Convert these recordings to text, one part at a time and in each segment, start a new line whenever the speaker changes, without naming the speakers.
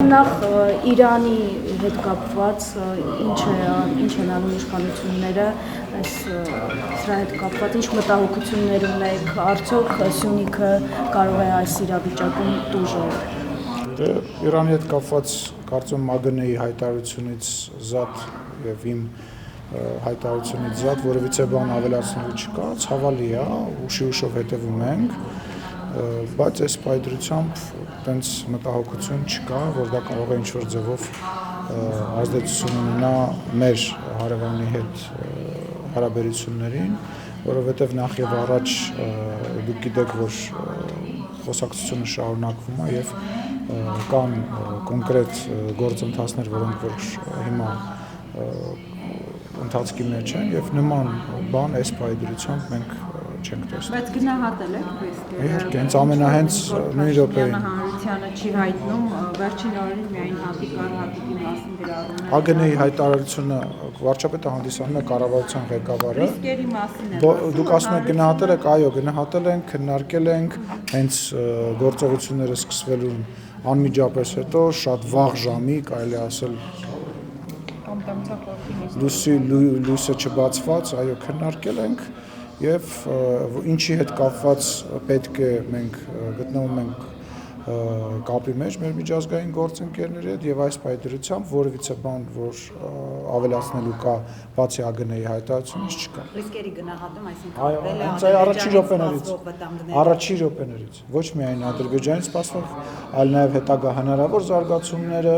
նախ Իրանի հետ կապված ինչ են անում իշխանությունները սրա հետ կապված ինչ մտահոգություններ ունեք, արդյոք Սյունիքը կարող է այս իրավիճակում տուժել։
Իրանի հետ կապված կարծում ՄԱԳՆ-ի հայտարարությունից զատ եւ իմ հայտարարությունից զատ որևիցե բան ավելացնելու չկա, ցավալի է, ուշով հետևում ենք, բայց այս պայծրությամբ տենց մտահոգություն չկա, որ դա կարող է ինչ-որ ձևով ազդեցություն ունենա մեր հարևանի հետ հարաբերություններին, որովհետև նախ եւ առաջ դուք գիտեք, որ խոսակցությունը շարունակվում է եւ կան կոնկրետ գործընթացներ, որոնք որ հիմա ընթացքի մեջ են եւ նման բան այս պայծրությամբ մենք չենք տեսնում։
Բայց գնահատել եք ռիսկերը։
Իհարկե, հենց ամենահենց նույն րոպեին
հանրությանը չի հայտնում վերջին օրերին միայն հատիկի մասին գրառում է։
ԱԳՆ-ի հայտարարությունը վարչապետը հանդիսանում է կառավարության ղեկավարը։
Ռիսկերի մասին է։
Դուք ասում եք գնահատել եք, այո, գնահատել ենք, քննարկել ենք, հենց գործողությունները սկսվելու անմիջապես հետո շատ վաղ ժամի, կարելի ասել լույսը չբացված, այո, քննարկել ենք եւ ինչի հետ կապված պետք է մենք գտնվում ենք կապի մեջ մեր միջազգային գործընկերների հետ եւ այս պայծրությամբ որևիցե բան որ ավելացնելու կա բացի ԱԳՆ-ի հայտարարությունից չկա։
Ռիսկերի գնահատում, այսինքն
այո, հենց այդ առաջին րոպեներից ոչ միայն Ադրբեջանից սպասվող, այլ նաեւ հետագա հնարավոր զարգացումները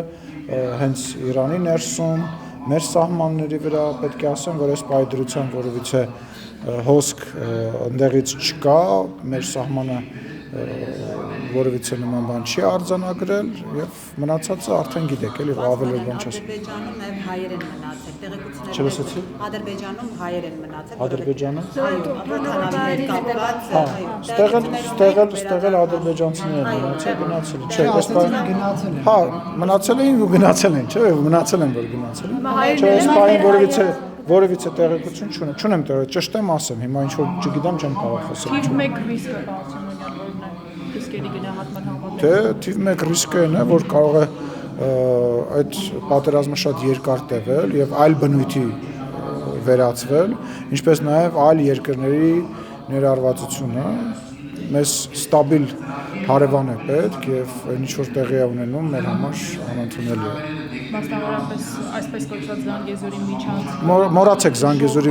հենց Իրանի ներսում մեր սահմանների վրա պետք է ասեմ, որ այս պայծրությամբ որևիցե հոսք ընդեղից չկա, մեր սահմանը որևիցե նման բան չի արձանագրել եւ մնացածը արդեն գիտեք, էլի ավելի բան չես։
Ադրբեջանում նաեւ հայեր են մնացել, տեղեկություններ։
Չլսեցի։
Ադրբեջանում հայեր են մնացել։
Ադրբեջանը։
Այո,
Ստեղել ադրբեջանցիներ են մնացել, չէ, այս բանը հա, մնացել էին ու գնացել են, չէ, մնացել են, որ գնացել են։ Չէ, այս բանը որևիցե տեղեկություն չունեմ, ճշտեմ ասեմ, հիմա ինչ որ չգիտեմ, չեմ կարող խոսել։
Թիվ 1 ռիսկը բացումնան որն է ռիսկերի գնահատման համաձայն։
Դե թիվ 1 ռիսկը այն է, որ կարող է այդ պատերազմը շատ երկար տևել եւ այլ բնույթի վերածվել, ինչպես նաեւ այլ երկրների ներառվածությունը մեզ ստաբիլ հարևան է պետք եւ այն ինչ որ տեղի է ունենում մեր համար անընդունելի է։
Մասնավորապես այսպես կոչված Զանգեզուրի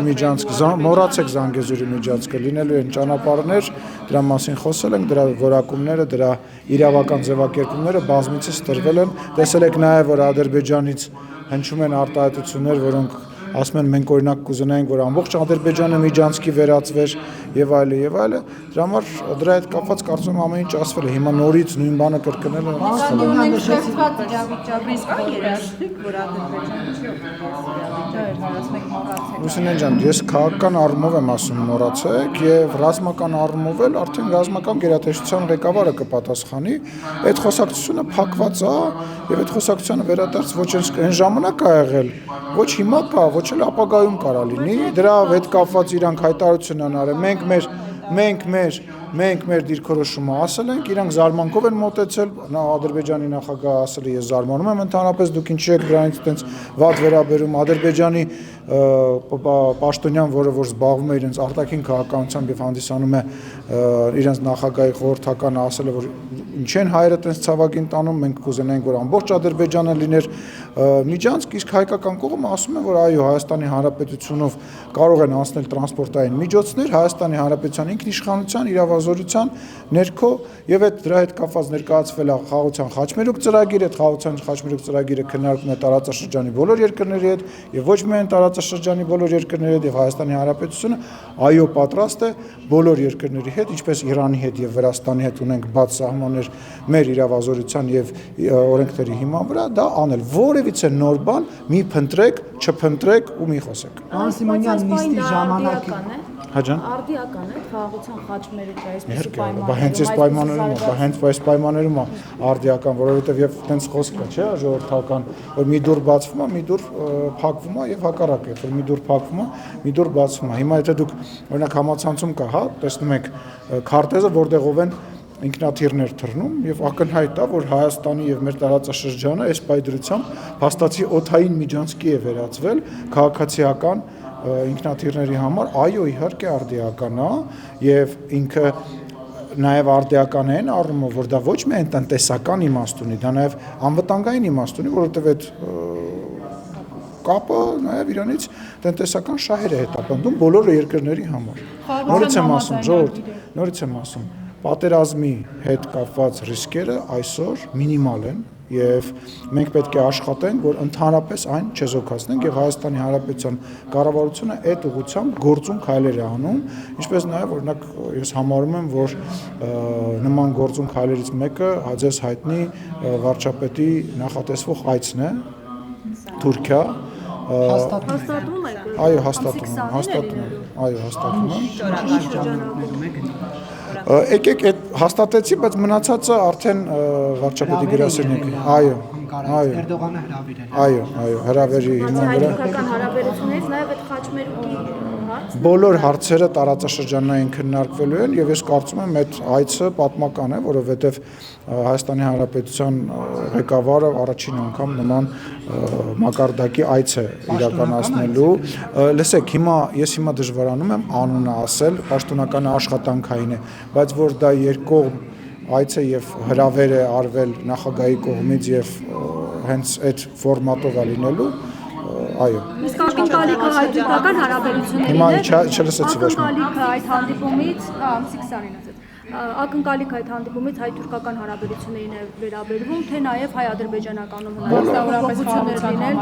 միջանցք։
Մոռացեք Զանգեզուրի միջանցքը, լինելու են ճանապարհներ, դրա մասին խոսել ենք, դրա որակումները, դրա իրավական ձևակերպումները բազմիցս տրվել են, տեսել եք նաեւ որ Ադրբեջանից հնչում են արտահայտություններ, որոնք ասում են մենք օրինակ կուզենայինք որ ամբողջ Ադրբեջանը միջանցքի վերածվեր եւ այլը, դրա համար դրա հետ կապված կարծում եմ ամեն ինչ ասվել է, հիմա նորից նույն բանը կրկնելը Լուսինե ջան, ես քաղաքական առումով եմ ասում մոռացեք եւ ռազմական առումով էլ արդեն ռազմական գերատեսչության ղեկավարը կպատասխանի, այդ խոսակցությունը փակված է եւ այդ խոսակցությանը վերադարձ ոչ այն ժամանակ ա եղել, ոչ հիմա կա, ոչ էլ ապագայում կարա լինի, դրա հետ կապված իրանք հայտարարություն են արել, մենք մեր դիրքորոշումը ասել ենք, իրանք զարմանքով են մոտեցել, Ադրբեջանի նախագահը ասել է ես զարմանում եմ ընդհանրապես դուք ինչի եք դրանից այդպես վատ վերաբերում, Ադրբեջանի պաշտոնյան, որը որ զբաղվում է իրենց արտաքին քաղաքականությամբ եւ հանդիսանում է իրենց նախագահի խորհրդականը ասել է որ ինչ են հայերը այդպես ցավագին տանում, մենք կուզենայինք որ ամբողջ Ադրբեջանը լիներ միջանցք, իսկ հայկական կողմը ասում է որ այո Հայաստանի Հանրապետությունով կարող են անցնել տրանսպորտային միջոցներ Հայաստանի Հանրապետության ինքնիշխանության իրավազորության ներքո եւ այդ դրա հետ կապված ներկայացվել է խաղաղության խաչմերուկ ծրագիր, այդ խաղաղության խաչմերուկ ծրագիրը քննարկվում է տարածաշրջանի բոլոր երկրների հետ եւ ոչ միայն տարածաշրջանի բոլոր երկրների հետ եւ Հայաստանի Հանրապետությունը այո պատրաստ է բոլոր երկրների հետ, ինչպես Իրանի հետ եւ Վրաստանի հետ ունենք բաց սահմաններ մեր իրավազորության եւ օրենքների հիման վրա դա անել որևիցե նոր բան մի փնտրեք, չփնտրեք ու մի խոսեք։
Պարոն Սիմոնյան, նիստի ժամանակի
Հաջան
Արդիական է խաղաղության խաչմերուկը այսպես
պայմաններում, հենց այս պայմաններում է արդիական, որովհետև եւ տենց խոսք կա, չէ՞, ժողովրդական, որ մի դուր բացվում է, մի դուր փակվում է եւ հակառակը, որ մի դուր փակվում է, մի դուր բացվում է։ Հիմա եթե դուք օրինակ համացանցում կա, հա, տեսնում եք քարտեզը, որտեղով են ինքնաթիռներ թռնում եւ ակնհայտ է, որ Հայաստանի եւ մեր տարածաշրջանը այս պայդրությամբ փաստացի օդային միջանցքի է վերածվել քաղաքացիական ինքնաթիռների համար, այո, իհարկե արդիական է եւ ինքը նաեւ արդիական է այն առումով, որ դա ոչ միայն տնտեսական իմաստ ունի, դա նաեւ անվտանգային իմաստ ունի, որովհետեւ այդ կապը նաեւ իրանից տնտեսական շահեր է հետապնդում բոլոր երկրների համար։ Նորից եմ ասում, ժողովուրդ, նորից եմ ասում, պատերազմի հետ կապված ռիսկերը այսօր մինիմալ են եւ մենք պետք է աշխատենք, որ ընդհանրապես այն չեզոքացնենք եւ Հայաստանի Հանրապետության կառավարությունը այդ ուղղությամբ գործուն քայլեր է անում, ինչպես նաեւ օրինակ ես համարում եմ, որ նման գործուն քայլերից մեկը ձեզ հայտնի վարչապետի նախատեսվող այցն է Թուրքիա
Հաստատում
եք։
Այո, հաստատում եմ։ Այո, հաստատում եմ։ Եկեք այդ հաստատեցի, բայց մնացածը արդեն վարչապետի գրասենյակի։ Այո,
Էրդողանը հրավիրել։
Այո, հրավերի հիման վրա։
Հայ-թուրքական հարաբերություններից նաև այդ խաչմերուկի հարց։
Բոլոր հարցերը տարածաշրջանային քննարկվելու են եւ ես կարծում եմ այդ այցը պատմական է, որովհետեւ Հայաստանի Հանրապետության ղեկավարը առաջին անգամ նման մակարդակի այց է իրականացնելու։ Լսեք, ես հիմա դժվարանում եմ անունը ասել, պաշտոնական աշխատանքային է, բայց որ դա երկկողմ այց է եւ հրավեր է արվել նախագահի կողմից եւ հենց այդ ֆորմատով է լինելու, այո։
Իսկ ակնկալիքը հայ-թուրքական հարաբերությունների
Հիմա չլսեցի ոչ մի։
Ակնկալիքը այդ հանդիպումից, ամսի 20-ին ասած։ Ակնկալիքը այդ հանդիպումից հայ-թուրքական հարաբերություններին է վերաբերվում, թե նաև հայ-ադրբեջանականում հնարավորություններ լինել։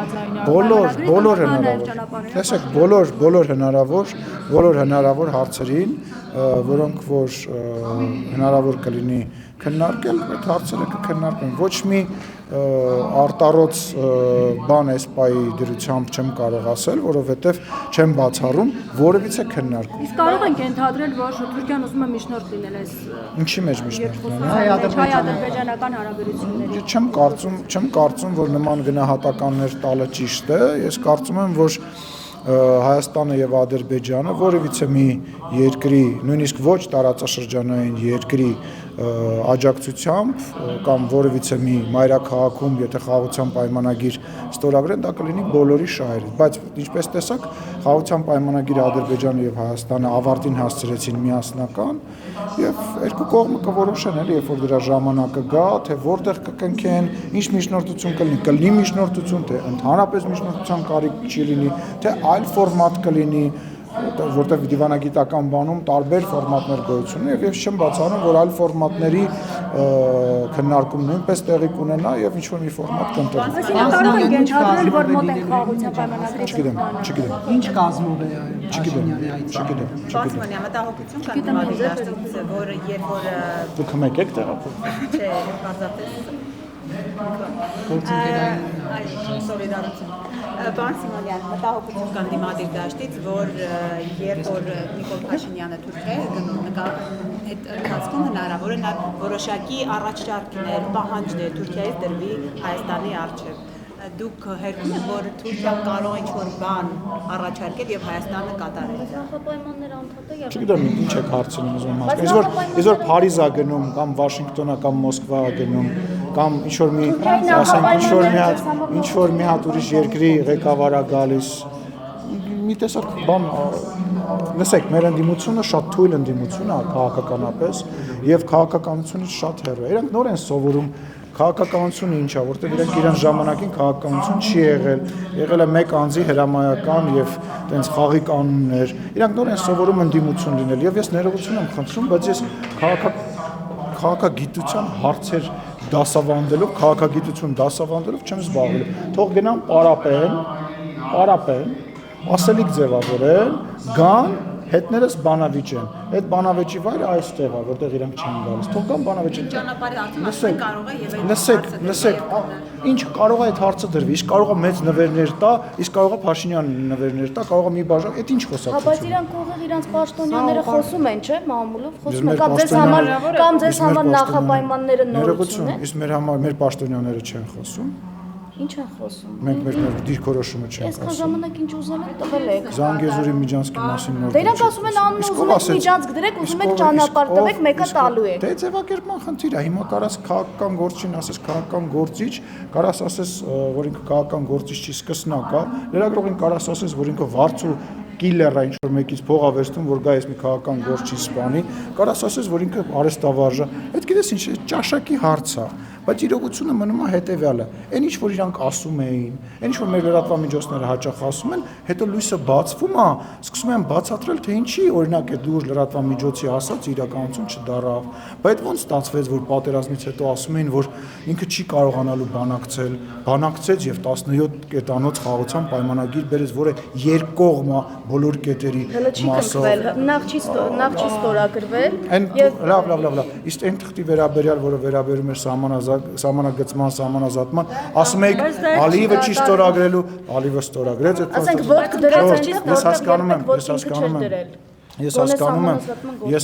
Բոլոր հնարավոր։ Տեսեք, բոլոր հնարավոր հարցերին, որոնք որ հնարավոր կլինի քննարկել, այդ հարցերը կքննարկեն։ Ոչ մի արտառոց բան այս պայի դրությամբ չեմ կարող ասել, որովհետև չեմ բացառում որևիցե քննարկում։
Իսկ կարող ենք ենթադրել, որ Թուրքիան ուզում է միջնորդ լինել այս
Ինչի մեջ միջնորդ լինել։
հայ-ադրբեջանական հարաբերությունների։
Չեմ կարծում, որ նման գնահատականներ տալը ճիշտ է։ Ես կարծում եմ, որ Հայաստանը եւ Ադրբեջանը որևիցե մի երկրի, նույնիսկ ոչ տարածաշրջանային երկրի աջակցությամբ կամ որևիցե մի մայրաքաղաքում, եթե խաղաղության պայմանագիր ստորագրեն, դա կլինի բոլորի շահերից, բայց ինչպես տեսակ, խաղաղության պայմանագիրը Ադրբեջանը եւ Հայաստանը ավարտին հասցրեցին միասնական եւ երկու կողմը կորոշեն, էլի, երբ որ դրա ժամանակը գա, թե որտեղ կկնքեն, ինչ միջնորդություն կլինի միջնորդություն, թե ընդհանրապես միջնորդության կարիք չի լինի, թե այլ ֆորմատ կլինի, որտեղ դիվանագիտական բանում տարբեր ֆորմատներ գոյություն ունեն եւ ես չեմ բացառում, որ այլ ֆորմատների քննարկում նույնպես տեղի կունենա եւ ինչ որ մի ֆորմատ կընտրվի։
Այսինքն կարող ենք ենթադրել, որ մոտ են խաղաղության պայմանագրի։
Չգիտեմ։
Ինչ կազմով է
Չգիտեմ։
Բացմանի համատահոգություն կան դիմադի դաշտից, որը երբ որ
Դուք մեկ եք տեղափոխվում։
չէ, բարձրացած Սոլիդարություն։ Պարոն Սիմոնյան, մտահոգություն կան դիմադիր դաշտից, որ երբ որ Նիկոլ Փաշինյանը Թուրքիա է գնում, այդ ընթացքում հնարավոր է նա որոշակի առաջարկներ, պահանջներ Թուրքիայից դրվի Հայաստանի առջև։ Դուք հերքում եք, որ Թուրքիան կարող է ինչ-որ բան առաջարկել եւ Հայաստանը կատարել։
Նախապայմաններ անդադար եւ
Չգիտեմ ինչ եք հարցնում ուզում հասկանալ։ Այսօր Փարիզ է գնում կամ Վաշինգտոն է կամ Մոսկվա է գնում կամ ինչ-որ մի ասենք ինչ-որ մի հատ ուրիշ երկրի ղեկավար է գալիս։ Մի տեսակ բան լսեք, մեր ընդդիմությունը շատ թույլ ընդդիմություն է քաղաքականապես եւ քաղաքականությունից շատ հեռու է։ Իրանք նոր են սովորում քաղաքականությունը ինչ է, որտեղ իրենք իրենց ժամանակին քաղաքականություն չի եղել է մեկ անձի հրամայական եւ տենց խաղի կանոններ։ Իրանք նոր են սովորում ընդդիմություն լինել եւ ես ներողություն եմ խնդրում, բայց ես քաղաքագիտության հարցեր դասավանդելով, քաղաքագիտություն դասավանդելով չեմ զբաղվել։ Թող գնան պարապեն, ասելիք ձևավորեն, գան հետներս բանավիճ են։ Այդ բանավեճի վայրը այստեղ է, որտեղ իրանք չեն գալիս։ Թող կան բանավեճի։
Ճանապարհի արդյունքում կարող է եւ
Լսեք, ինչ կարող է այդ հարցը դրվի, իսկ կարող է մեծ նվերներ տա, իսկ կարող է Փաշինյան նվերներ տա, կարող է մի բաժան, այդ ինչ խոսակցություն։
Բայց իրանք ուղիղ իրանք պաշտոնյաները խոսում են, չէ՞, մամուլով խոսում են, կամ ձեզ համար նախապայմանները նորություն են։
Իսկ մեր պաշտոնյաները չեն խոսում։
Ինչ են խոսում։
Մենք մեր դիրքորոշումը չենք
Այսքան
ասում։
ժամանակ ինչ ուզել եք տվել եք։
Զանգեզուրի Միջանցքի մասին նոր։
Դրանք ասում են անուն ուզում եք միջանցք դրեք, ուզում եք ճանապարհ տվեք, մեկը տալու է։
Դե ձևակերպման խնդիր է։ Հիմա կարաս քաղաքական գործին ասես քաղաքական գործիչ, կարաս ասես, որ ինքը քաղաքական գործիչ չի, սկսնակ է։ Լրագրողին կարաս ասես, որ ինքը վարձու կիլլերը ինչ որ մեկից փող ա վերցնում, որ գա ես մի քաղաքական գործի սպանի, կարաս ասես, որ ինքը արեստավարժ է։ Այդ գիտես ինչ է, ճաշակի հարց է, բայց իրողությունը մնում է հետեւյալը։ Այն ինչ որ իրանք ասում էին, այն ինչ որ մեր լրատվամիջոցները հաճախ ասում են, հետո լույսը բացվում է, սկսում են բացատրել, թե ինչի, օրինակ այդ լուրջ լրատվամիջոցի ասած իրականություն չդարավ։ Բայց ոնց ստացվեց, որ պատերազմից հետո ասում էին, որ ինքը չի կարողանալու բանակցեց եւ 17 կետանոց խաղաղության պայմանագիր բերեց, որը երկկողմ է բոլոր կետերի մասով։
Նախ չի ստորագրվել
եւ լավ։ Իսկ այն թղթի վերաբերյալ, որը վերաբերում էր սահմանագծման, սահմանազատման, ասում եք Ալիևը չի ստորագրելու, Ալիևը ստորագրեց այդ
ասենք ոտք դրած են չի ստորագրել,
Ես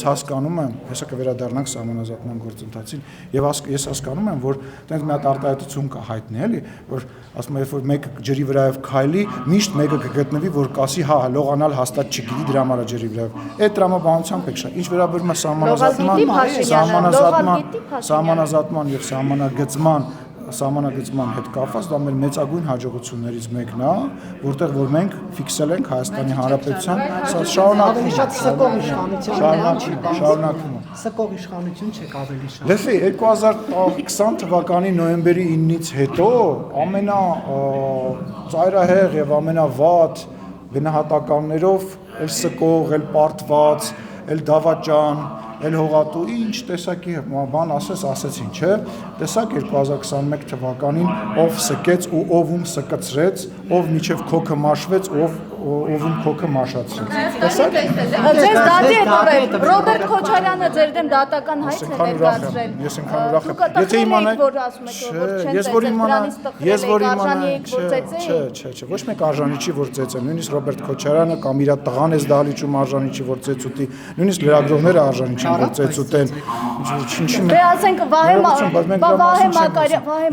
հասկանում եմ, հեսա կվերադառնանք սահմանազատման գործընթացին եւ ես հասկանում եմ, որ տենց մի հատ արտահայտություն կա հայտնի էլի, որ ասում եմ, որ մեկը ջրի վրայով քայլի, միշտ մեկը կգտնվի, որ կասի, հա, լողանալ հաստատ չգիտի դրա համար ջրի վրայով։ Այդ տրամաբանությամբ եք շատ։ Ինչ վերաբերում է սահմանազատման եւ սահմանագծման հետ կապված դա մեր մեծագույն հաջողություններից մեկն է, որտեղ որ մենք ֆիքսել ենք Հայաստանի Հանրապետության շարունակումը։
Սկող իշխանություն չեք ավելի շատ։
Լսի, 2020 թվականի նոյեմբերի 9-ից հետո ամենածայրահեղ եւ ամենավատ գնահատականներով էլ սկող, էլ պարտված, էլ դավաճան, էլ հողատու ինչ տեսակի բան ասեցին, չէ՞։ Տեսակ 2021 թվականին ով սկեց ու ով սկծրեց, ով միջև քոքը մաշվեց, ովում քոքը մաշացրեց։ Տեսակ։
Ձեզ դատի է տվել Ռոբերտ Քոչարյանը ձեր դեմ դատական հայց է ներկայացրել։
Ես ինքան ուրախ եմ։ Եթե իմանայի,
որ ասում եք որ
Չէ, ոչ մեկ արժանի չի որ ծեծեն, նույնիսկ Ռոբերտ Քոչարյանը կամ իր տղան էս դահլիճում արժանի չի որ ծեծուտի, նույնիսկ լրագրողները արժանի չեն որ ծեծուտեն։
Դե ասենք Վահե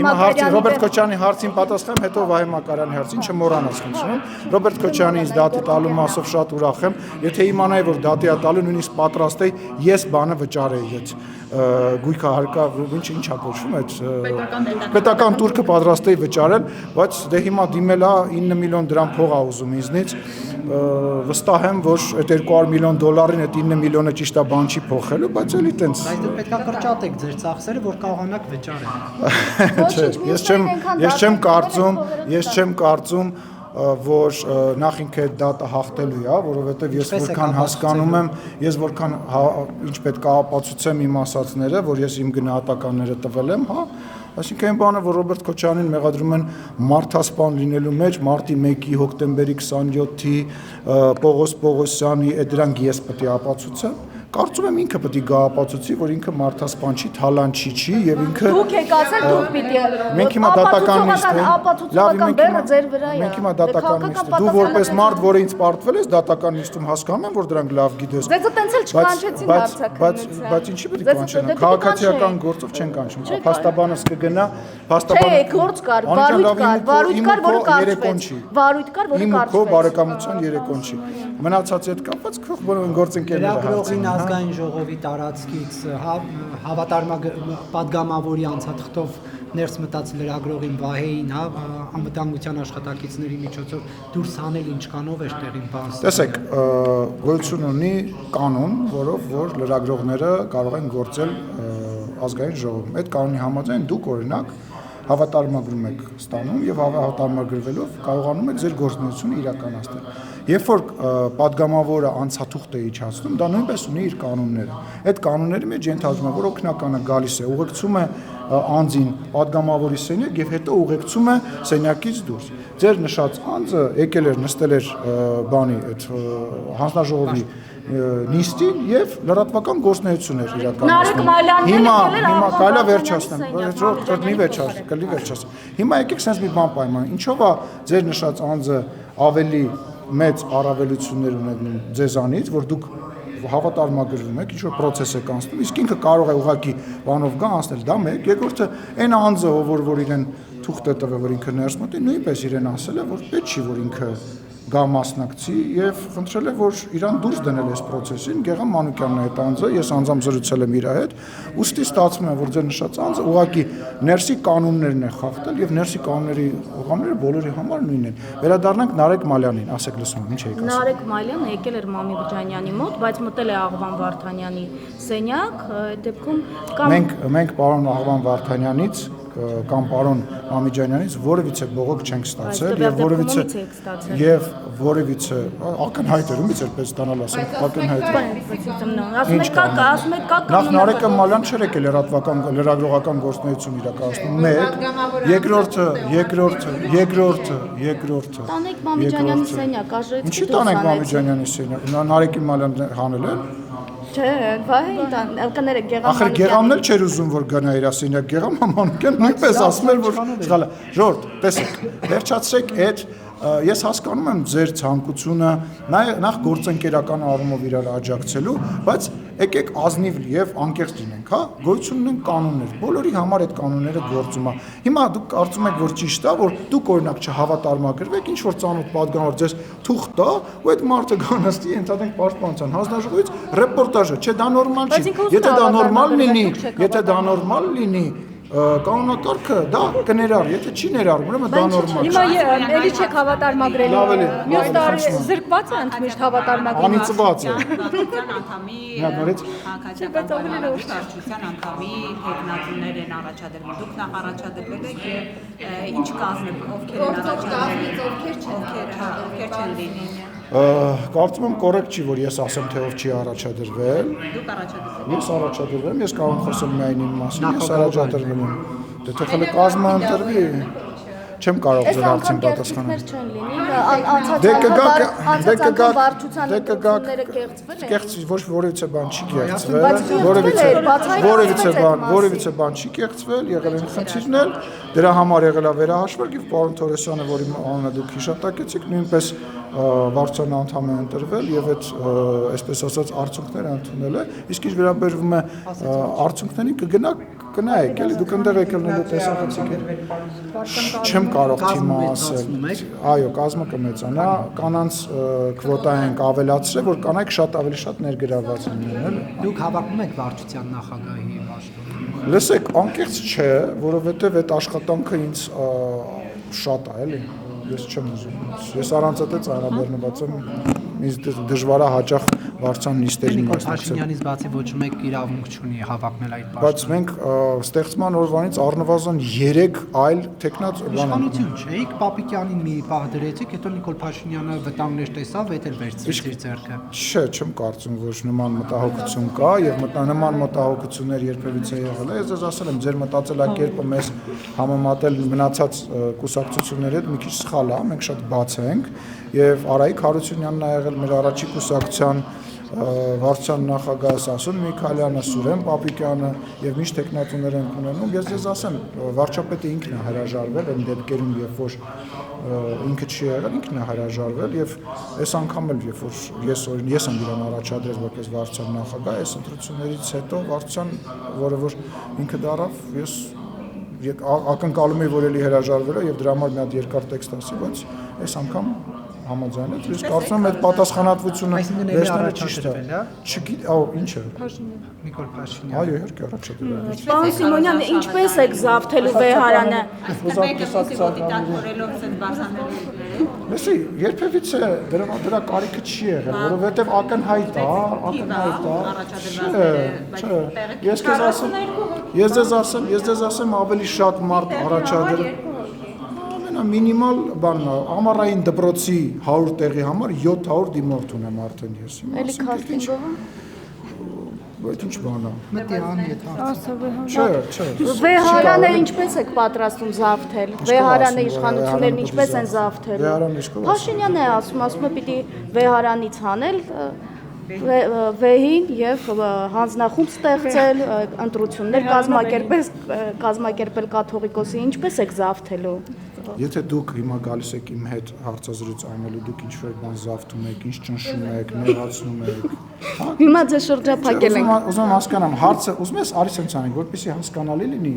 Մակարյանը
Ռոբերտ Քոչարյանի հարցին պատասխան, հետո Վահե Մակարյանի հարց, ինչը մոռանաս խնդրում։ Ռոբերտ Քոչարյանի ինձ դատի տալու մասով շատ ուրախ եմ, եթե իմանայի որ դատի տալու նույնիսկ պատրաստ էի, ես բանը վճարեի այդ գույքը հարկա, ինչա կոչվում այդ պետական турքը պատրաստ էի վճարել, բայց դե հիմա դիմել է 9 միլիոն դրամ փող ա ուզում ինձնից, վստահ եմ, որ այդ 200 միլիոն դոլարին այդ 9 միլիոնը ճիշտ է բան չի փոխելու, բայց էլի տենց։
Բայց դուք պետք է կրճատեք ձեր ծախսերը, որ կարողանաք վճարել։
Չէ, ես չեմ կարծում, որ նախ ինքը այդ դատը հաղթելու է, որովհետև ես որքան հասկանում եմ, ես որքան ինչ պետք է ապացուցեմ իմ ասածները, որ ես իմ գնահատականները տվել եմ, հա, այսինքն այն բանը, որ Ռոբերտ Քոչարյանին մեղադրում են մարդասպան լինելու մեջ, մարտի 1-ի, հոկտեմբերի 27-ի, Պողոս Պողոսյանի, այդ դրանք ես պետք է ապացուցեմ։ Կարծում եմ ինքը պետք է գա ապացուցի, որ ինքը մարդասպան չի, թալանչի չի եւ ինքը
Դուք եք ասել դուք պիտի
մենք հիմա դատականից
ապացուցողական բեռը ձեր վրա է։
Մենք հիմա դատականից դու որպես մարդ, որը ինձ պարտվել ես դատականիստում հասկանում եմ, որ դրանք լավ գիտես։
Ձեզ տենց էլ չկանչեցին հարցակնից։
Բայց ինչի պետք է կանչեն։ Քաղաքացիական գործով չեն կանչում։ Փաստաբանս կգնա,
Չէ, գործ կար, վարույթ կար, որը կարճվեց։ Վարույթ կար, որը կարճվեց։
Քո բարեկամության երեկոն չի։ Մնացածի հետ կապված քո բոլոր գործընկերները
Լրագրողին ազգային ժողովի տարածքից պատգամավորի անցաթղթով ներս մտած լրագրողին Վահեին, անվտանգության աշխատակիցների միջոցով դուրս հանել ինչքանով էր տեղին բաց։
Տեսեք, գոյություն ունի կանոն, որով որ լրագրողները կարող են գործել ազգային ժողովում։ Այդ կանոնի համաձայն դուք օրինակ հավատարմագրում եք ստանում եւ հավատարմագրվելով կարողանում եք ձեր գործունեությունը իրականացնել։ Երբ որ падգամավորը անցաթուղթ է իջացնում, դա նույնպես ունի իր կանոնները։ Այդ կանոնների մեջ ենթադրում է, որ օգնականը գալիս է, ուղեկցում է անձին падգամավորի սենյակ եւ հետո ուղեկցում է սենյակից դուրս։ Ձեր նշած անձը եկել էր նստել էր բանի այդ հանձնաժողովի նիստին եւ լրատվական գործունեություն էր իրականացնում։ Հիմա կարելի է վերջացնեմ, կլի վերջացնեմ։ Հիմա եկեք sense մի բան պայման, ինչով է ձեր նշած անձը ավելի մեծ առավելություններ ունենում ձեզանից, որ դուք հավատարմագրվում եք, ինչ-որ process եք անցնում, իսկ ինքը կարող է ուղղակի բանով գա անցնել, դա մեկ, երկրորդը այն անձը, որ իրեն թուղթ է տվել, որ ինքը ներս մտի, նույնպես իրեն ասել է, որ պետք չի, որ ինքը գա մասնակցի եւ խնդրել է, որ իրան դուրս դնել այս process-ին, Գեգամ Մանուկյանն է այդ անձը, ես անձամբ զրուցել եմ իր հետ, ուստի ստացվում է, որ ձեր նշած անձը ուղղակի ներսի կանոններն է խախտել եւ ներսի կանոնների ուղղամները բոլորի համար նույնն են։ Վերադառնանք Նարեկ Մալյանին, ասեք լսում, ինչ եք ասում։
Նարեկ Մալյանը եկել էր Մամի Բջանյանի մոտ, բայց մտել է Աղվան Վարդանյանի սենյակ, այդ դեպքում կամ
Մենք պարոն Աղվան Վարդանյանից կամ պարոն Մամիջանյանից որևիցե բողոք չենք ստացել եւ որևիցե ակնհայտ էր, ումից էր պես ստանալ ասեմ, ակնհայտ։
ասում եք կա
Նախ Նարեկը Մալյան չէր եկել լրագրողական գործունեություն իրականացնում։ Երկրորդը։
Տանեք Մամիջանյանի սենյակ, արժեք։
Ինչի տանենք Մամիջանյանի սենյակ։ Նարեկի Մալյանն հանել են։
Չէ, վայ, կներեք Գեգամ
Ախր Գեգամն էլ չէր ուզում որ գնա իր ասենյակ, Գեգամ Մանուկյան նույնպես ասում էր որ սխալ է։ Ժորդ, տեսեք, վերջացրեք այդ ես հասկանում եմ ձեր ցանկությունը նախ գործընկերական առումով իրար աջակցելու, բայց եկեք ազնիվ եւ անկեղծ լինենք, հա, գոյություն ունեն կանոններ, բոլորի համար այդ կանոնները գործում է։ Հիմա դուք կարծում եք որ ճիշտ է, որ դուք օրինակ չհավատարմագրվեք, ինչ որ ծանոթ պատգամավոր ձեզ թուղթ տա, ու այդ մարդը գանաստի ընդհանրենք պաշտպանության հանձնաժողովից ռեպորտաժը, չէ, դա նորմալ չի։ Եթե դա նորմալ լինի, կանոնակարգը դա կներառ, եթե չի ներառ, ուրեմն դա նորմալ
չէ։ Հիմա էլի չեք հավատարմագրել։ Մյուս տարի զրկված է ընդմիշտ հավատարմագրել։
Անիծված է։
Վարչության անդամի վարչության անդամի հետնածուներ են առաջադրվում։ Դուք նախ առաջադրվել եք եւ ինչ կազմեք, ովքեր են առաջադրվել, ովքեր չեն լինի։
Կարծում եմ կոռեկտ չի, որ ես ասեմ, թե ով չի առաջադրվել։
Դուք առաջադրվել։
Ես առաջադրվել եմ, ես կարող եմ խոսել միայն իմ մասին, ես առաջադրվել եմ։ Դե թե խելը կազմը ընտրվի, չեմ կարող ձեր հարցին պատասխանել։ Կեղծ ոչ որևիցե բան չի կեղծվել, որևիցե բան չի կեղծվել, եղել են խնդիրներ, դրա համար եղել է վերահաշվարկ եւ պարոն Թորոսյանը, որի անունը դուք հիշատակեցիք, նույնպես վարչության անդամ է ընտրվել եւ այդ այսպես ասած արդյունքները ընդունել է, իսկ ինչ վերաբերվում է արդյունքներին կգնայեք, էլի դուք այնտեղ եկելնելու տեսախցիկ եք։ Չեմ կարող թիմը ասել։ Այո, կազմը կմեծանա, կանանց քվոտա ենք ավելացրել, որ կանայք ավելի շատ ներգրավված լինեն, էլի։
Դուք հավակնում եք վարչության նախագահի պաշտոնին։
Լսեք, անկեղծ չէ, որովհետեւ այդ աշխատանքը ինձ շատ է, էլի։ Ես չեմ ուզում։ Ես առանց այդ ծանրաբեռնված եմ, ինձ դժվար է հաճախ վարչության նիստերին մասնակցել։
Փաշինյանից բացի ոչ մեկ իրավունք չունի հավակնել այդ պաշտոնը։
Բայց մենք ստեղծման օրվանից առնվազն 3 այլ տեխնաց
իշխանություն չէիք, Պապիկյանին մի պահ դրեցիք, հետո Նիկոլ Փաշինյանը վտանգներ տեսավ, այդ էլ վերցրեց իր ձեռքը։
Չէ, չեմ կարծում, որ նման մտահոգություն կա եւ նման մտահոգություններ երբևիցե եղել է։ Ես ձեզ ասել եմ, ձեր մտածելակերպը մեզ համեմատել մնացած կուսակցությունների հետ մի քիչ սխալ է, մենք շատ բաց ենք եւ Արայիկ Հարությունյանն ա եղել մեր առաջի կուսակցության վարչության նախագահ Սասուն Միքայելյանը, Սուրեն Պապիկյանը եւ ինչ տեխնատուներ են ունենում, ես ձեզ ասեմ, վարչապետը ինքն է հրաժարվել այն դեպքերում, երբ որ ինքը չի եղել, ինքն է հրաժարվել եւ այս անգամ էլ երբ որ ես եմ իրան առաջադրել որպես վարչության նախագահ, այս ընտրություններից հետո վարչության, որը որ ինքը դարավ, ես ակնկալում էի, որ էլի հրաժարվել է եւ դրա համար մի հատ երկար տեքստ ասի, բայց այս անգամ համաձայնեց, ես կարծում եմ այդ պատասխանատվությունը վերցնելը ճիշտ է։ Չգիտեմ, ինչը։
Նիկոլ Փաշինյանը։
Այո, իհարկե առաջադրել է։
Պարոն Սիմոնյան, ինչպես եք զավթելու Վեհարանը։
Լսի, երբևիցե դրա կարիքը չի եղել, որովհետև ակնհայտ է, Չէ, ես ձեզ ասեմ ավելի շատ մարդ առաջադրել։ Մինիմալ բանն է, ամառային դպրոցի 100 տեղի համար 700 դիմորդ ունեմ արդեն ես։
Էլի քաստինգով։
Այդ ինչ բան է։
Մտի ան
Չէ։
Վեհարանը ինչպես եք պատրաստում զավթել։ Վեհարանը իշխանություններն ինչպես են զավթել։ Փաշինյանն է ասում է պիտի Վեհարանից հանել վեհին եւ հանձնախումբ ստեղծել, ընտրություններ կազմակերպել կաթողիկոսի, ինչպես եք զավթելու։
Եթե դուք հիմա գալիս եք իմ հետ հարցազրույց անելու, դուք ինչ-որ բան զավթում եք, ինչ ճնշում եք, նեղացնում եք։
Հիմա ձեզ շրջափակել ենք։
Ուզում եմ հասկանամ, հարցը ուզում ես արի սենց անենք, որպեսզի հասկանալի լինի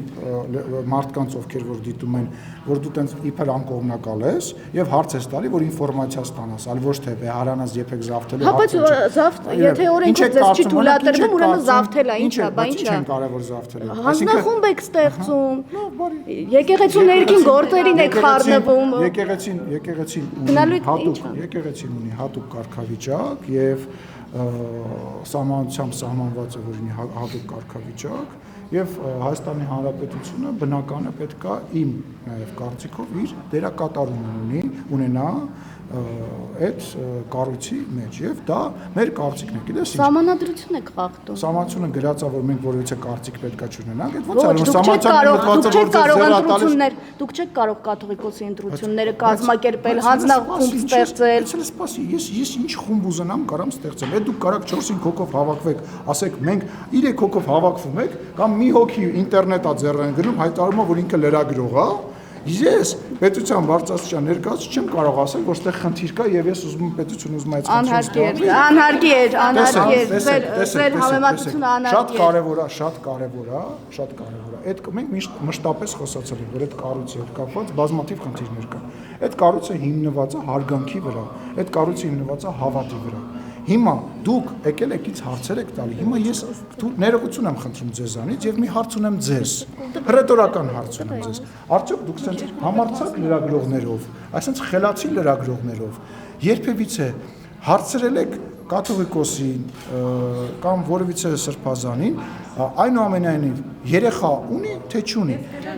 մարդկանց, ովքեր որ դիտում են, որ դու տենց իբր անկողմնակալ ես եւ հարց ես տալի, որ ինֆորմացիա ստանաս, այլ ոչ թե հարանաց երբեք զավթել
Հա, բայց եթե օրենքով ձեզ չի թույլատրվում, ուրեմն զավթել է, ինչ է, բա ինչ է։
Ինչ կարևոր զավթել է։
Հանձնախումբ եք ստեղծում։ Եկեղեցու ներքին գործերին եք խառնվում։
Եկեղեցին ունի հատուկ կարգավիճակ եւ սահմանությամբ սահմանված է որ ունի հատուկ կարգավիճակ եւ Հայաստանի Հանրապետությունը բնական է պետքա իմ նաեւ կարծիքով իր դերակատարում ունենա այդ կառույցի մեջ եւ դա մեր կարծիքն է, գիտես ինչ։
Սահմանադրություն եք խախտում։
Սահմանությունը գրած է որ մենք որևիցե կարծիք պետքա չունենանք, այդ
դուք չեք կարող կաթողիկոսի ընտրությունները կազմակերպել, հանձնախումբ ստեղծել։
Սպասի, ես ինչ խումբ ուզենամ կարամ ստեղծել։ Այդ դուք կարաք 4-5 հոգով հավաքվեք, ասեք մենք 3 հոգով հավաքվում ենք, կամ մի հոգի ինտերնետա ձեռեն գնում, հայտարարում է որ ինքը լրագրող է։ Ես պետության բարձրաստիճան ներկայացուցիչ չեմ կարող ասել, որ ստեղ խնդիր կա եւ ես ուզում եմ պետությունը ուզում այդ խնդիրը
անհարկի է, ձեր համեմատությունը անհարկի է։
Շատ կարեւոր է։ Այդ մենք միշտ մշտապես խոսացել ենք, որ այդ կառույցի հետ կապված բազմաթիվ խնդիրներ կան։ Այդ կառույցը հիմնված է հարգանքի վրա, այդ կառույցը հիմնված է հավատի վրա։ Հիմա դուք եկել եք ինձ հարցեր եք տալի։ Հիմա ես ներողություն եմ խնդրում ձեզանից եւ մի հարց ունեմ ձեզ։ Ռետորական հարց ունեմ ձեզ։ Արդյոք դուք ցենց համարցակ լրագրողներով, այսինքն խելացի լրագրողներով երբևիցե հարցրել եք կաթողիկոսին կամ որևիցե սրբազանին, այնուամենայնիվ երեխա ունի թե չունի։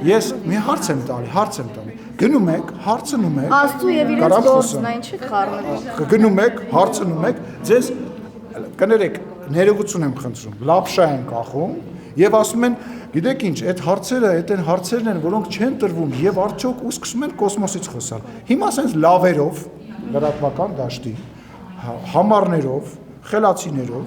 Ես մի հարց եմ տալի։ Գնում եք, հարցնում եք։
Աստծո եւ իրենց գործն է, ինչի խառնվում։
Գնում եք, հարցնում եք, ձեզ կներեք, ներողություն եմ խնդրում, լապշա են կախում եւ ասում են, գիտեք ինչ, այդ հարցերն են, որոնք չեն տրվում եւ արդյոք ու սկսում են կոսմոսից խոսալ։ Հիմա ասենց լավերով, լրատվական դաշտի, համարներով, խելացիներով,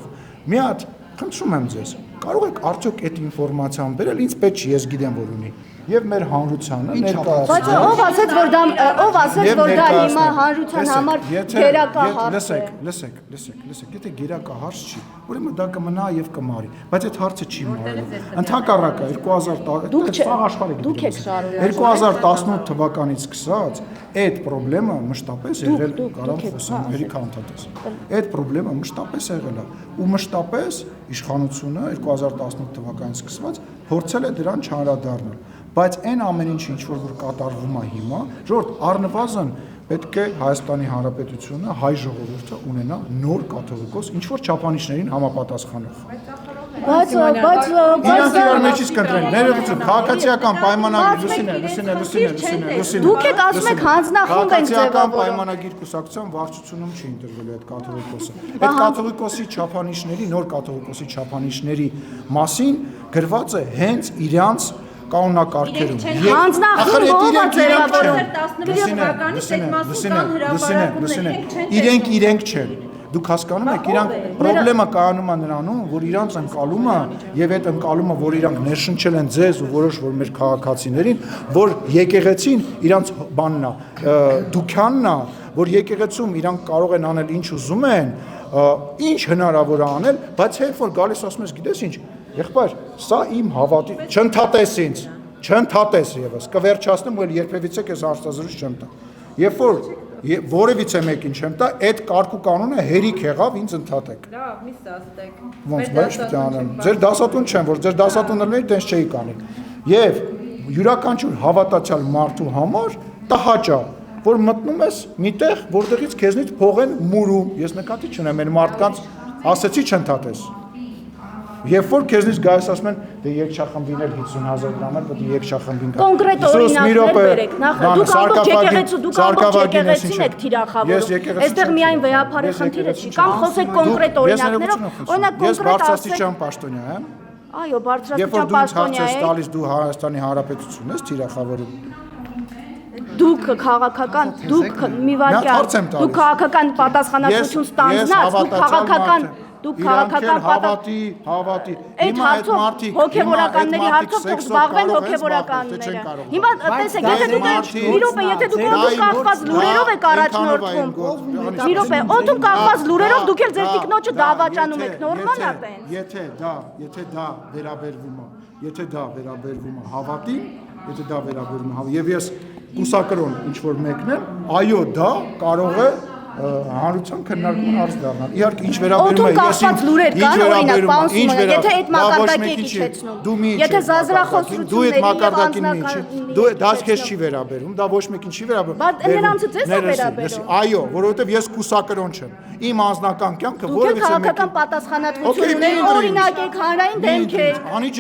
մի հատ խնդրում եմ ձեզ, կարող եք արդյոք այդ ինֆորմացիան բերել, ինձ պետք չի, ես գիտեմ որ ունի։ Եվ մեր հանրությանը ներկայացնել։
Բայց ով ասեց, որ դա հիմա հանրության համար գերակա հարց է։
Լսեք, եթե գերակա հարց չի, ուրեմն դա կմնա եւ կմարի, բայց այդ հարցը չի մարելու։ Ընդհակառակը 2018 թվականից սկսած այդ խնդրեմը մշտապես եղել կարամ խոսեմ Ամերիկա ընդհանրապես։ Այդ խնդրեմը մշտապես եղել է ու մշտապես իշխանությունը 2018 թվականից սկսված փորձել է դրան չանդրադառնալ։ Բայց այն ամեն ինչ ինչ որ կատարվում է հիմա, ժողովուրդ առնվազն պետք է Հայաստանի Հանրապետությունը, հայ ժողովուրդը ունենա նոր կաթողիկոս, ինչ որ չափանիշներին համապատասխանող։
Բայց
իրանք իրար մեջից կընտրեն, ներողություն, քաղաքացիական պայմանագիր, լուսինե։
Դուք եք ասում եք հանձնախումբ են ձևավորում։
Պայմանագիր կուսակցության վարչությունում չի ընտրվել այդ կաթողիկոսը։ Այդ կաթողիկոսի չափանիշների, նոր կաթողիկոսի չափանիշների մասին գրված է հենց իրանց կանոնակարգերում։
Հանձնախումբը ով է ձևավորում։
Իրենք չեն։ Դուք հասկանում եք, իրանք խնդրեմը կայանում է նրանում, որ իրանց ընկալումը եւ այդ ընկալումը, որ իրանք ներշնչել են ձեզ ու որոշ որ մեր քաղաքացիներին, որ եկեղեցին իրանց բանն է, դուքյանն է, որ եկեղեցում իրանք կարող են անել ինչ ուզում են, ինչ հնարավոր է անել, բայց երբ որ գալիս ասում ես, գիտես ինչ, եղբայր, սա իմ հավատի, չընդհատես եւս, կվերջացնեմ ու երբևիցե քեզ հարցազրույց չեմ տա։ Երբ որ որևիցե մեկին չեմ տա, այդ կարգ ու կանոնը հերիք եղավ, ինձ ընդհատեք։
Լավ, մի ստացեք։
Ոնց բայց պիտի անեմ։ Ձեր դասատուն չեմ, որ ձեր դասատունները տենց չէի կանի։ Եվ յուրաքանչյուր հավատացյալ մարդու համար տհաճ է, որ մտնում ես միտեղ, որտեղից քեզնից փող են մուրում։ Ես նկատի չունեմ այն մարդկանց, ասեցի չընդհատես։ Երբ որ քեզնից գայս ասում են, դե երկչախմբին էլ 50,000 դրամ էլ պետք է երկչախմբին կա։
Կոնկրետ օրինակներ բերեք։ Նախ դուք ամբողջ եկեղեցին եք թիրախավորում։ Այստեղ միայն վեհապարի խնդիրը չի, կամ խոսեք կոնկրետ օրինակներով, օրինակ
ես
կոնկրետ
բարձրաստիճան պաշտոնյա եմ։
Այո, բարձրաստիճան պաշտոնյա եք։
Տալիս դու Հայաստանի Հանրապետությունն ես թիրախավորում։
Դուք քաղաքական, դուք մի վարքյան, դուք քաղաքական պատասխանատվություն ստանձնած, դուք քաղաքական Դուք քաղաքական
հավատի։
Այդ հարցով հոգևորականների հարցով թող զբաղվեն հոգևորականները։ Հիմա տեսեք, եթե դուք մի րոպե, եթե դուք օդում կախված լուրերով եք առաջնորդվում, մի րոպե, օդում կախված լուրերով դուք էլ ձեր տիկնոջը դավաճանում եք, նորմալ է տենց։
Եթե դա վերաբերվում է հավատին, եւ ես կուսակրոն ինչ որ մեկն եմ, այո, դա կարող է հանրության քննարկման հարց դառնալ։ Իհարկե, ինչ վերաբերում է
կախված լուրեր կան, օրինակ, պարոն Սիմոնյան, եթե այդ մակարդակի եք իջեցնում, եթե զազրախոսությունների
դա քեզ չի վերաբերում, դա ոչ մեկին չի վերաբերում։
Բայց նրանցը ձեզ է վերաբերում։
Այո, որովհետև ես կուսակրոն չեմ։ Իմ անձնական կյանքը
որևէ մեկի քաղաքական պատասխանատվություններ, օրինակ եք հանրային դեմք եք։
Անի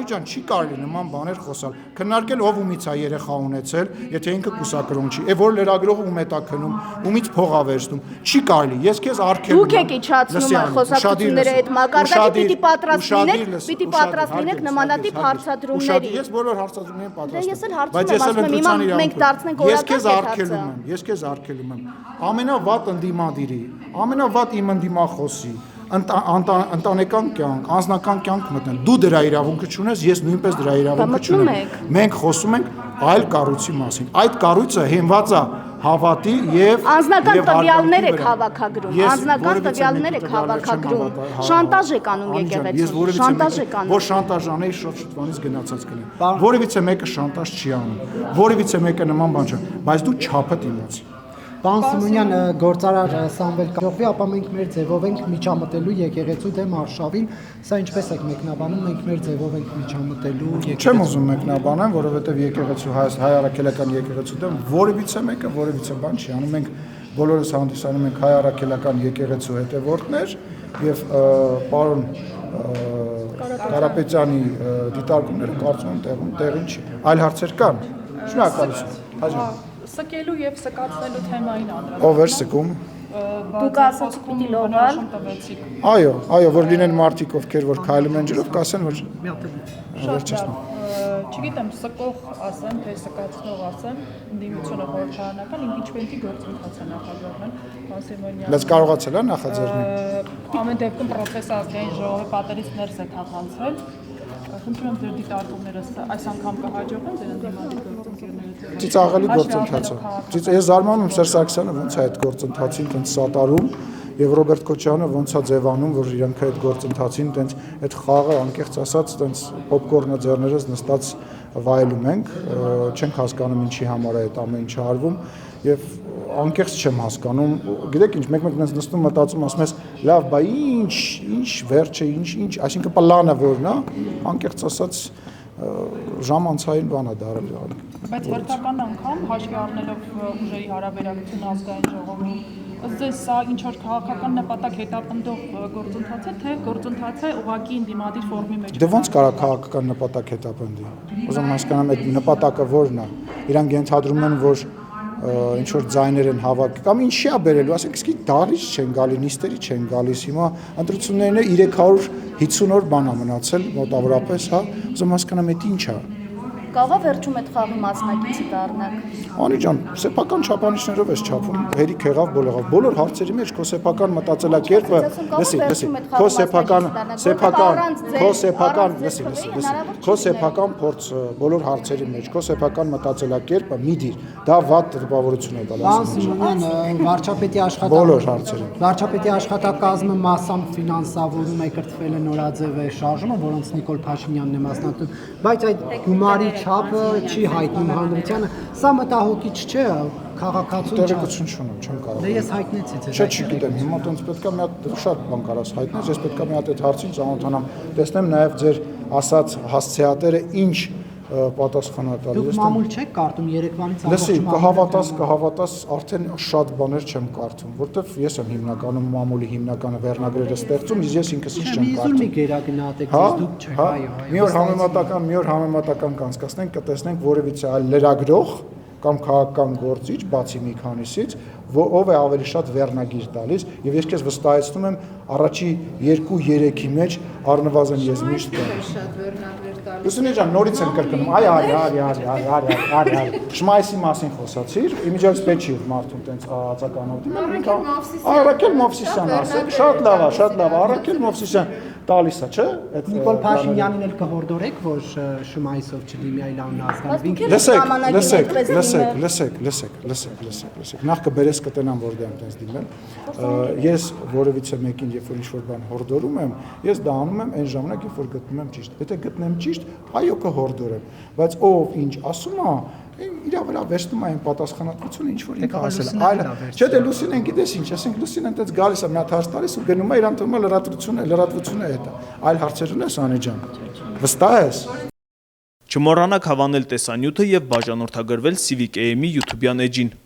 ջան, չի կարելի նման բաներ խոսալ։ Քննարկել ով ումից է երեխա ունեցել, եթե ինքը կուսակրոն չի։ Որ լրագրողը ում է տա քնում, ումից փող ա վերցնում։ Չի կարելի։ Ես քեզ արգելում եմ։
Դուք եք իջացնում խոսակցությունները այդ մակարդակի պիտի պատրաստ լինեք նմանատիպ հարցադրումների։
Ես բոլոր հարցադրումներին պատրաստ եմ։
Բայց ես էլ հիմա մենք դարձնենք օրական
Ես քեզ արգելում եմ։ Ամենավատ ընդդիմադիրի, ամենավատ իմ ընդդիմախոսի ընտանեկան կյանք, անձնական կյանք մտնեն։ Դու դրա իրավունքը չունես, ես նույնպես դրա իրավունքը չունեմ։ Մենք խոսում ենք այլ կառույցի մասին։ Այդ կառույցը հենված է հավատի եւ
անձնական տվյալներ եք հավաքագրում, անձնական տվյալներ եք հավաքագրում, շանտաժ եք անում եկեղեցուն, շանտաժ եք անում։
Որ շանտաժ անեի շուտվանից գնացած կլինի։ Որևիցե մեկը շանտաժ չի անում, որևիցե մեկը նման բան չի, բայց դու չափդ իմաց։
Պարոն Սիմոնյան, գործարար Սամվել Կողվի, ապա մենք մեր ձևով ենք միջամտելու եկեղեցու դեմ արշավին, սա ինչպես եք մեկնաբանում, մենք մեր ձևով ենք միջամտելու եկեղեցու։
Չեմ ուզում մեկնաբանեմ, որովհետև եկեղեցու հայ առաքելական եկեղեցու դեմ որևիցե մեկը որևիցե բան չի անում, մենք բոլորս հանդիսանում ենք հայ առաքելական եկեղեցու հետևորդներ եւ պարոն Կարապետյանի դիտարկումները կարծում եմ տեղին չի։ Այլ հարցեր կան։ Շնորհակալություն։
Սկելու եւ սկացնելու թեմային անդրադառնալու։
Ով էր սկում։
Դուք ասացիք պիտի լողալ։
Այո, որ լինեն մարդիկ, ովքեր որ քայլում են ջրով, կասեն որ վերջացնում։
Չգիտեմ, սկող ասեմ, թե սկացնող ասեմ, ընդդիմությունը խորհրդարանական ինքնիչպենտի գործընթաց է նախաձեռնել, պարոն Սիմոնյան։
Բայց կարողացել է նախաձեռնել։
Ամեն դեպքում պրոցեսը ազգային ժողովի պատերից ներս է թափանցել։ Խնդրում եմ ձեր դիտարկումները այս անգամ կհաջողեն ձեր ընդդիմադիր գործընկերները։
Ծիծաղելի գործընթաց է։ Ես զարմանում եմ Սերժ Սարգսյանը ոնց է այդ գործընթացին տենց սատարում եւ Ռոբերտ Քոչարյանը ոնց է ձևանում, որ իրանք այդ գործընթացին տենց այդ խաղը անկեղծ ասած տենց պոպկորնը ձեռներս նստած վայելում ենք, չենք հասկանում ինչի համար է այդ ամեն ինչը արվում եւ անկեղծ չեմ հասկանում, գիտեք ինչ, մեկ-մեկ նենց նստում մտածում ասում ես, լավ, բա ինչ վերջը, ինչ, այսինքն պլանը որն է, անկեղծ ասած ժամանցային բան է դարել։
Բայց հերթական անգամ հաշվի առնելով ուժերի հարաբերակցությունը ազգային ժողովում, ըստ ձեզ սա ինչ որ քաղաքական նպատակ հետապնդող գործընթաց է, թե գործընթաց է ուղղակի ընդդիմադիր ֆորմի մեջ։
Դե ո՞նց կարող քաղաքական նպատակ հետապնդի։ Ուզում հասկանամ այդ նպատակը որն է։ Իրանք ենթադրում են, որ ինչ որ ձայներ են հավաքի կամ ինչի է բերելու, ասենք իսկի դարից չեն գալի, նիստերի չեն գալիս, հիմա ընտրություններն 350 օր բան է մնացել մոտավորապես, հա, ուզում հասկանամ այդ ինչ է։
Կարող է վերջում այդ խաղի մասնակիցը դառնաք։
Անի ջան, սեփական չափանիշներով ես չափում, հերիք եղավ բոլոր հարցերի մեջ քո սեփական մտածելակերպը, լսի, քո սեփական փորձը բոլոր հարցերի մեջ, քո սեփական մտածելակերպը մի դիր, դա վատ տպավորություն է
Պարոն Սիմոնյան, վարչապետի աշխատակազմը massամբ ֆինանսավորում է, կրթվել է նորաձև է շարժումը, որոնց Նիկոլ Փաշինյանն է մասնակցում, բայց այդ գումարի չափը չի հայտնում հանրությանը, սա մտահոգիչ չէ, քաղաքացուն
տեղեկություն չունեմ, չեմ կարող։
Դե ես հայտնեցի ձեզ։
Չգիտեմ, հիմա տենց պետքա մի հատ շատ բան կարաս հայտնես, ես պետքա մի հատ այդ հարցին ծանոթանամ, տեսնեմ նաև ձեր ասած հասցեատերը ինչ պատասխան է տալի։
Դուք մամուլ չեք կարդում Երևանից
Լսի, կհավատաս, արդեն շատ բաներ չեմ կարդում, որտեվ ես եմ հիմնականում մամուլի հիմնականը վերնագրերը ստեղծում, իսկ ես ինքս ինչ չեմ կարդում։
Մի գերագնահատեք, դուք չեք, այո։
Մի օր համեմատական կանցկացնենք, կտեսնենք որևիցե այլ լրագրող կամ քաղաքական գործիչ, բացի մի քանիսից, ով է ավելի շատ վերնագիր տալիս, եւ ես քեզ վստահեցնում եմ, առաջի 2-3-ի մեջ առնվազն ես միշտ
շատ վերնագրեր
Լուսինե ջան, նորից եմ կրկնում, արի, Շմայսի մասին խոսացիր, իմիջիայլոց պետք չի մարդուն տենց ածականով։ Արաքել Մովսիսյան ասեք, շատ լավ, Արաքել Մովսիսյան տալիս է, չէ՞։
Նիկոլ Փաշինյանին էլ կհորդորեք, որ Շմայսով չլինի, այլ անհասկանալի։
Լսեք, նախ կբերես կտենամ որ դեմ տենց դիմել։ Ես որևիցե մեկին երբ որ ինչ-որ բան հորդորում եմ, ես դա անում եմ այն ժամանակ, երբ որ գտնում եմ ճիշտ։ Եթե գտնեմ ճիշտ, այո կհորդորեմ, բայց ով ինչ ասում է, իր վրա վերցնում այն պատասխանատվությունը ինչ որ ինքը ասել է։ Այլ չէ՞ դե Լուսինեն գիտես ինչ, ասենք Լուսինեն այդպես գալիս է մի հատ հարց տալիս ու գնում է իրան թվում է լրատվությունը հետը։ Այլ հարցեր ունես Անի ջան։ Վստահ ես։
Չմոռանաք հավանել տեսանյութը եւ բաժանորդագրվել Civic AM-ի YouTube-յան էջին։